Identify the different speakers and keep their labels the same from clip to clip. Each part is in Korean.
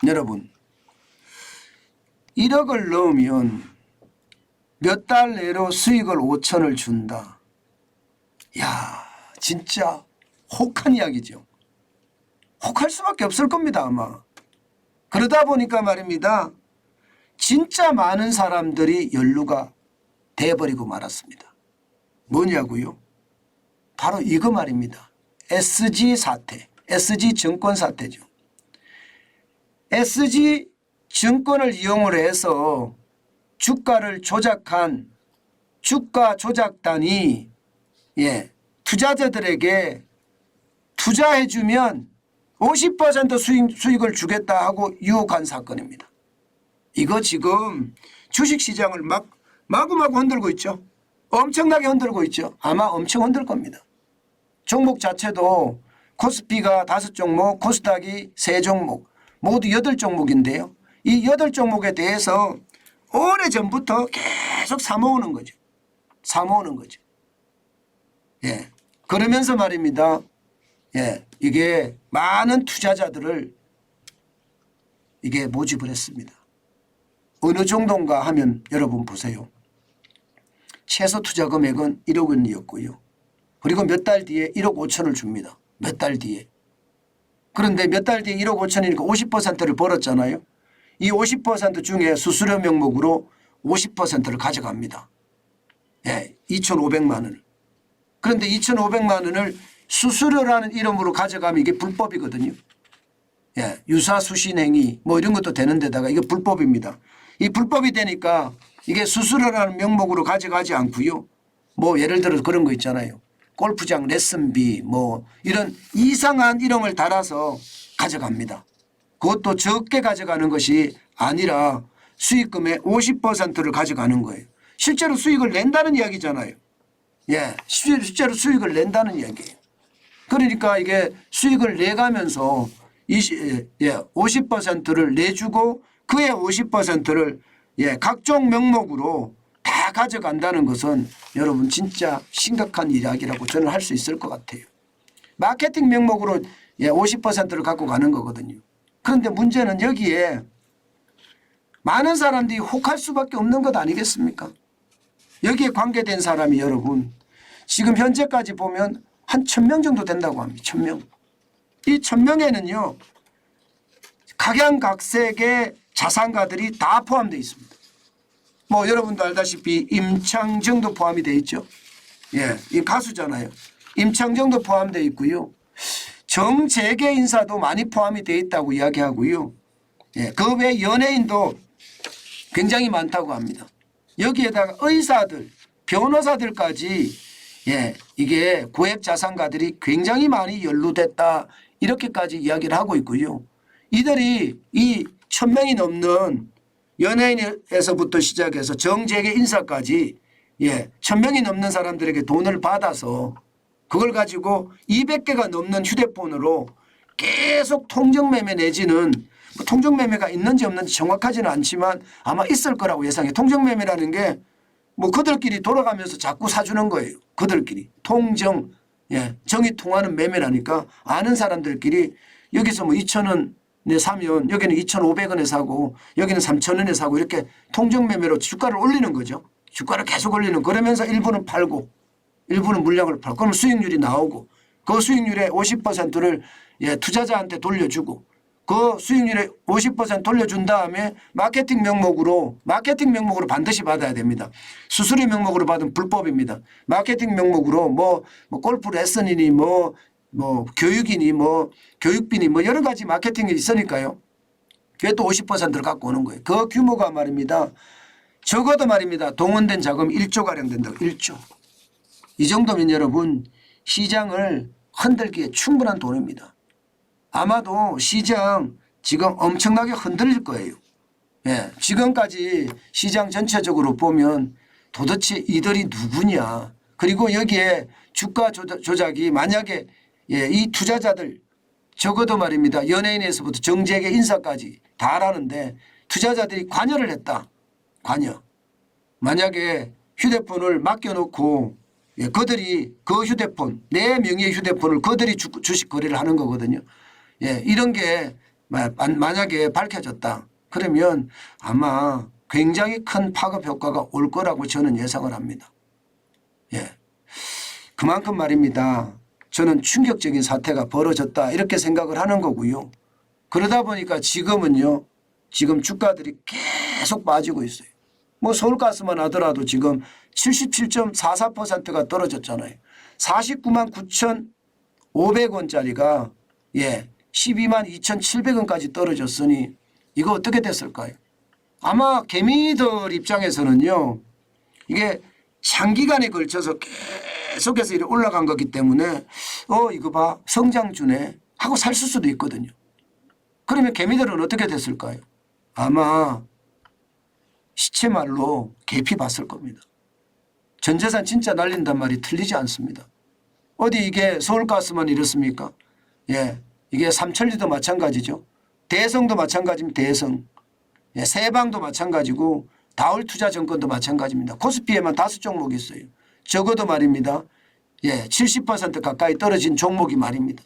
Speaker 1: 여러분 1억을 넣으면 몇 달 내로 수익을 5천을 준다. 야, 진짜 혹한 이야기죠. 혹할 수밖에 없을 겁니다 아마. 그러다 보니까 말입니다. 진짜 많은 사람들이 연루가 돼버리고 말았습니다. 뭐냐고요? 바로 이거 말입니다. SG 사태, SG증권 사태죠. SG증권을 이용을 해서 주가를 조작한 주가 조작단이 투자자들에게 투자해주면 50% 수익을 주겠다 하고 유혹한 사건입니다. 이거 지금 주식시장을 마구마구 흔들고 있죠. 엄청나게 흔들고 있죠. 아마 엄청 흔들 겁니다. 종목 자체도 코스피가 5종목, 코스닥이 3종목, 모두 8종목인데요. 이 8종목에 대해서 오래전부터 계속 사모으는 거죠. 사모으는 거죠. 예. 그러면서 말입니다. 예. 이게 많은 투자자들을 이게 모집을 했습니다. 어느 정도인가 하면 여러분 보세요. 최소 투자 금액은 1억 원이었고요. 그리고 몇 달 뒤에 1억 5천을 줍니다. 몇 달 뒤에. 그런데 몇 달 뒤에 1억 5천이니까 50%를 벌었잖아요. 이 50% 중에 수수료 명목으로 50%를 가져갑니다. 예, 2,500만 원을. 그런데 2,500만 원을 수수료라는 이름으로 가져가면 이게 불법이거든요. 예, 유사수신행위 뭐 이런 것도 되는 데다가 이게 불법입니다. 이 불법이 되니까 이게 수수료라는 명목으로 가져가지 않고요. 뭐 예를 들어서 그런 거 있잖아요. 골프장 레슨비 뭐 이런 이상한 이름을 달아서 가져갑니다. 그것도 적게 가져가는 것이 아니라 수익금의 50%를 가져가는 거예요. 실제로 수익을 낸다는 이야기잖아요. 예, 실제로 수익을 낸다는 이야기예요. 그러니까 이게 수익을 내가면서 50%를 내주고 그의 50%를 각종 명목으로 다 가져간다는 것은 여러분 진짜 심각한 이야기라고 저는 할 수 있을 것 같아요. 마케팅 명목으로 50%를 갖고 가는 거거든요. 그런데 문제는 여기에 많은 사람들이 혹할 수밖에 없는 것 아니겠습니까? 여기에 관계된 사람이 여러분 지금 현재까지 보면 한 1,000명 정도 된다고 합니다. 1,000명. 이 1,000명에는요. 각양각색의 자산가들이 다 포함되어 있습니다. 뭐 여러분도 알다시피 임창정도 포함이 되어 있죠. 예, 이 가수잖아요. 임창정도 포함되어 있고요. 정재계 인사도 많이 포함이 되어 있다고 이야기하고요. 예, 그 외 연예인도 굉장히 많다고 합니다. 여기에다가 의사들, 변호사들까지 이게 고액 자산가들이 굉장히 많이 연루됐다 이렇게까지 이야기를 하고 있고요. 이들이 이 1,000명이 넘는 연예인에서부터 시작해서 정재계 인사까지 1,000명이 넘는 사람들에게 돈을 받아서 그걸 가지고 200개가 넘는 휴대폰으로 계속 통정매매 내지는 뭐 통정매매가 있는지 없는지 정확하지는 않지만 아마 있을 거라고 예상해. 통정매매라는 게 뭐 그들끼리 돌아가면서 자꾸 사주는 거예요. 그들끼리 통정 정이 통하는 매매라니까 아는 사람들끼리 여기서 뭐 2,000원에 사면 여기는 2,500원에 사고 여기는 3,000원에 사고 이렇게 통정매매로 주가를 올리는 거죠. 주가를 계속 올리는 그러면서 일부는 팔고 일부는 물량을 팔고 그러면 수익률이 나오고 그 수익률의 50%를 투자자한테 돌려주고 그 수익률의 50% 돌려준 다음에 마케팅 명목으로 반드시 받아야 됩니다. 수수료 명목으로 받으면 불법입니다. 마케팅 명목으로 뭐 골프 레슨이니 뭐 교육이니 뭐 교육비니 뭐 여러 가지 마케팅이 있으니까요. 그게 또 50%를 갖고 오는 거예요. 그 규모가 말입니다. 적어도 말입니다. 동원된 자금 1조가량 된다고 1조. 이 정도면 여러분 시장을 흔들기에 충분한 돈입니다. 아마도 시장 지금 엄청나게 흔들릴 거예요. 지금까지 시장 전체적으로 보면 도대체 이들이 누구냐. 그리고 여기에 주가 조작이 만약에 이 투자자들 적어도 말입니다. 연예인에서부터 정재계 인사까지 다라는데 투자자들이 관여를 했다. 관여. 만약에 휴대폰을 맡겨놓고 그들이 그 휴대폰 내 명의의 휴대폰을 그들이 주식 거래를 하는 거거든요. 이런 게 만약에 밝혀졌다. 그러면 아마 굉장히 큰 파급 효과가 올 거라고 저는 예상을 합니다. 예. 그만큼 말입니다. 저는 충격적인 사태가 벌어졌다 이렇게 생각을 하는 거고요. 그러다 보니까 지금은요. 지금 주가들이 계속 빠지고 있어요. 뭐 서울가스만 하더라도 지금 77.44%가 떨어졌잖아요. 49만 9,500원짜리가 12만 2,700원까지 떨어졌으니 이거 어떻게 됐을까요? 아마 개미들 입장에서는요. 이게 장기간에 걸쳐서 계속해서 이렇게 올라간 거기 때문에 이거 봐 성장 주네 하고 살 수도 있거든요. 그러면 개미들은 어떻게 됐을까요? 아마 시체말로 계피 봤을 겁니다. 전 재산 진짜 날린단 말이 틀리지 않습니다. 어디 이게 서울가스만 이렇습니까? 예, 이게 삼천리도 마찬가지죠. 대성도 마찬가지입니다. 대성. 예, 세방도 마찬가지고 다울투자증권도 마찬가지입니다. 코스피에만 5종목이 있어요. 적어도 말입니다. 70% 가까이 떨어진 종목이 말입니다.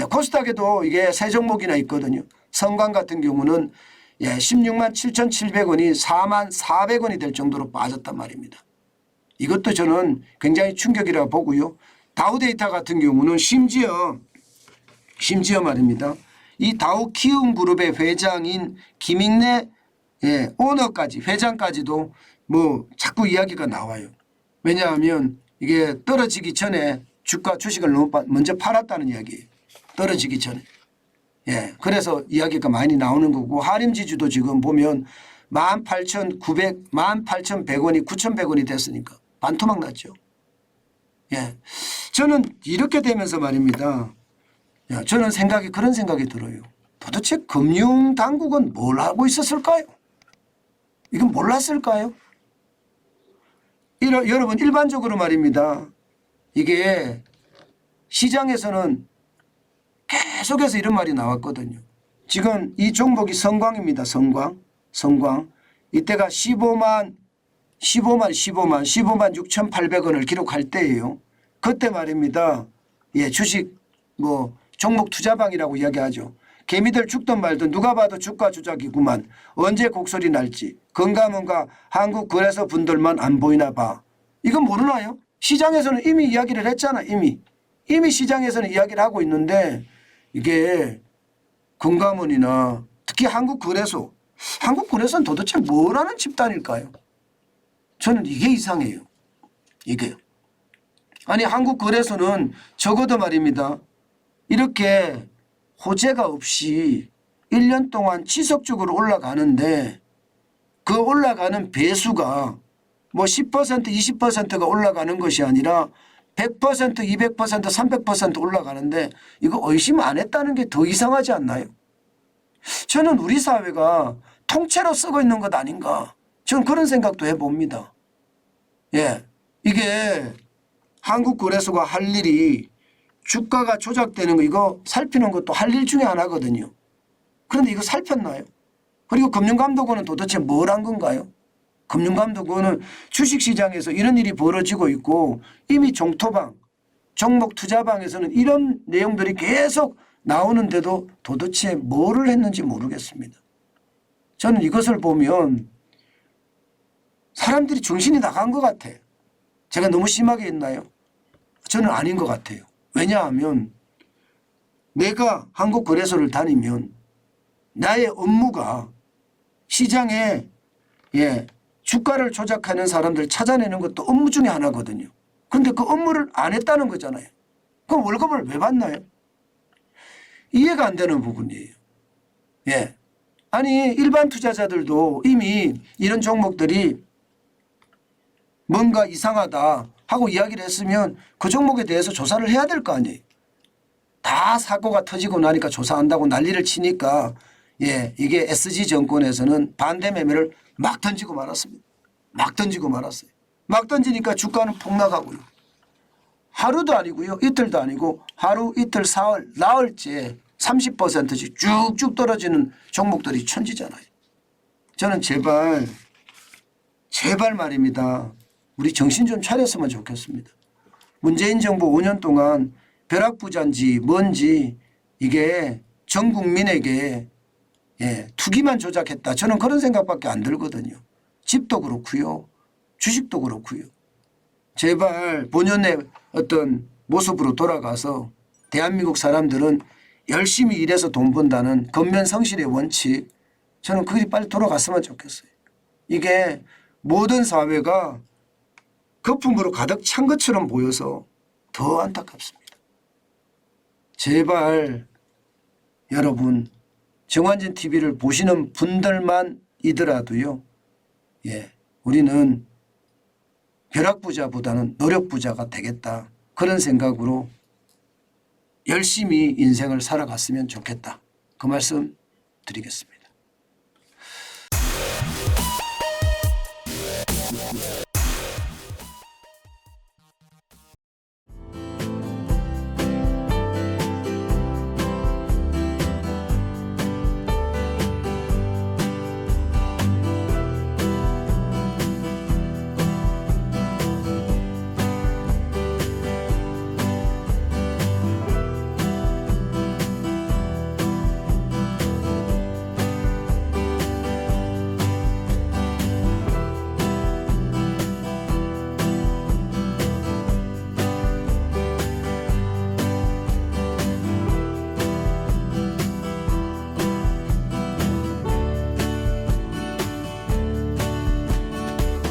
Speaker 1: 코스닥에도 이게 3종목이나 있거든요. 성광 같은 경우는 16만 7,700원이 4만 400원이 될 정도로 빠졌단 말입니다. 이것도 저는 굉장히 충격이라고 보고요. 다우데이터 같은 경우는 심지어 말입니다. 이 다우키움그룹의 회장인 김익래 오너까지 회장까지도 뭐 자꾸 이야기가 나와요. 왜냐하면 이게 떨어지기 전에 주식을 너무 먼저 팔았다는 이야기예요. 떨어지기 전에. 그래서 이야기가 많이 나오는 거고 하림지주도 지금 보면 18,100원이 9,100원이 됐으니까 반토막 났죠. 저는 이렇게 되면서 말입니다. 저는 그런 생각이 들어요. 도대체 금융당국은 뭘 하고 있었을까요? 이건 몰랐을까요? 여러분 일반적으로 말입니다. 이게 시장에서는 계속해서 이런 말이 나왔거든요. 지금 이 종목이 성광입니다. 성광. 이때가 15만 6,800원을 기록할 때예요. 그때 말입니다. 주식 종목 투자방이라고 이야기하죠. 개미들 죽든 말든 누가 봐도 주가 조작이구만. 언제 곡소리 날지. 건가문가 한국거래소 분들만 안 보이나 봐. 이건 모르나요? 시장에서는 이미 이야기를 했잖아. 이미 시장에서는 이야기를 하고 있는데 이게 건가문이나 특히 한국거래소는 도대체 뭘 하는 집단일까요? 저는 이게 이상해요. 이게요. 아니 한국거래소는 적어도 말입니다. 이렇게 호재가 없이 1년 동안 지속적으로 올라가는데 그 올라가는 배수가 뭐 10% 20%가 올라가는 것이 아니라 100% 200% 300% 올라가는데 이거 의심 안 했다는 게 더 이상하지 않나요? 저는 우리 사회가 통째로 쓰고 있는 것 아닌가 저는 그런 생각도 해봅니다. 이게 한국거래소가 할 일이 주가가 조작되는 거 이거 살피는 것도 할 일 중에 하나거든요. 그런데 이거 살폈나요? 그리고 금융감독원은 도대체 뭘 한 건가요? 금융감독원은 주식시장에서 이런 일이 벌어지고 있고 이미 종토방, 종목투자방에서는 이런 내용들이 계속 나오는데도 도대체 뭐를 했는지 모르겠습니다. 저는 이것을 보면 사람들이 정신이 나간 것 같아. 제가 너무 심하게 했나요? 저는 아닌 것 같아요. 왜냐하면 내가 한국거래소를 다니면 나의 업무가 시장에 주가를 조작하는 사람들 찾아내는 것도 업무 중에 하나거든요. 그런데 그 업무를 안 했다는 거잖아요. 그럼 월급을 왜 받나요? 이해가 안 되는 부분이에요. 아니 일반 투자자들도 이미 이런 종목들이 뭔가 이상하다 하고 이야기를 했으면 그 종목에 대해서 조사를 해야 될 거 아니에요. 다 사고가 터지고 나니까 조사한다고 난리를 치니까 이게 SG증권에서는 반대 매매를 막 던지고 말았습니다. 막 던지니까 주가는 폭락하고요. 하루도 아니고요. 이틀도 아니고 하루 이틀 사흘 나흘째 30%씩 쭉쭉 떨어지는 종목들이 천지잖아요. 저는 제발 말입니다. 우리 정신 좀 차렸으면 좋겠습니다. 문재인 정부 5년 동안 벼락부자인지 뭔지 이게 전 국민에게 투기만 조작했다. 저는 그런 생각밖에 안 들거든요. 집도 그렇고요. 주식도 그렇고요. 제발 본연의 어떤 모습으로 돌아가서 대한민국 사람들은 열심히 일해서 돈 번다는 근면성실의 원칙, 저는 그게 빨리 돌아갔으면 좋겠어요. 이게 모든 사회가 거품으로 가득 찬 것처럼 보여서 더 안타깝습니다. 제발 여러분 정환진 TV를 보시는 분들만이더라도요. 우리는 벼락부자보다는 노력부자가 되겠다. 그런 생각으로 열심히 인생을 살아갔으면 좋겠다. 그 말씀 드리겠습니다.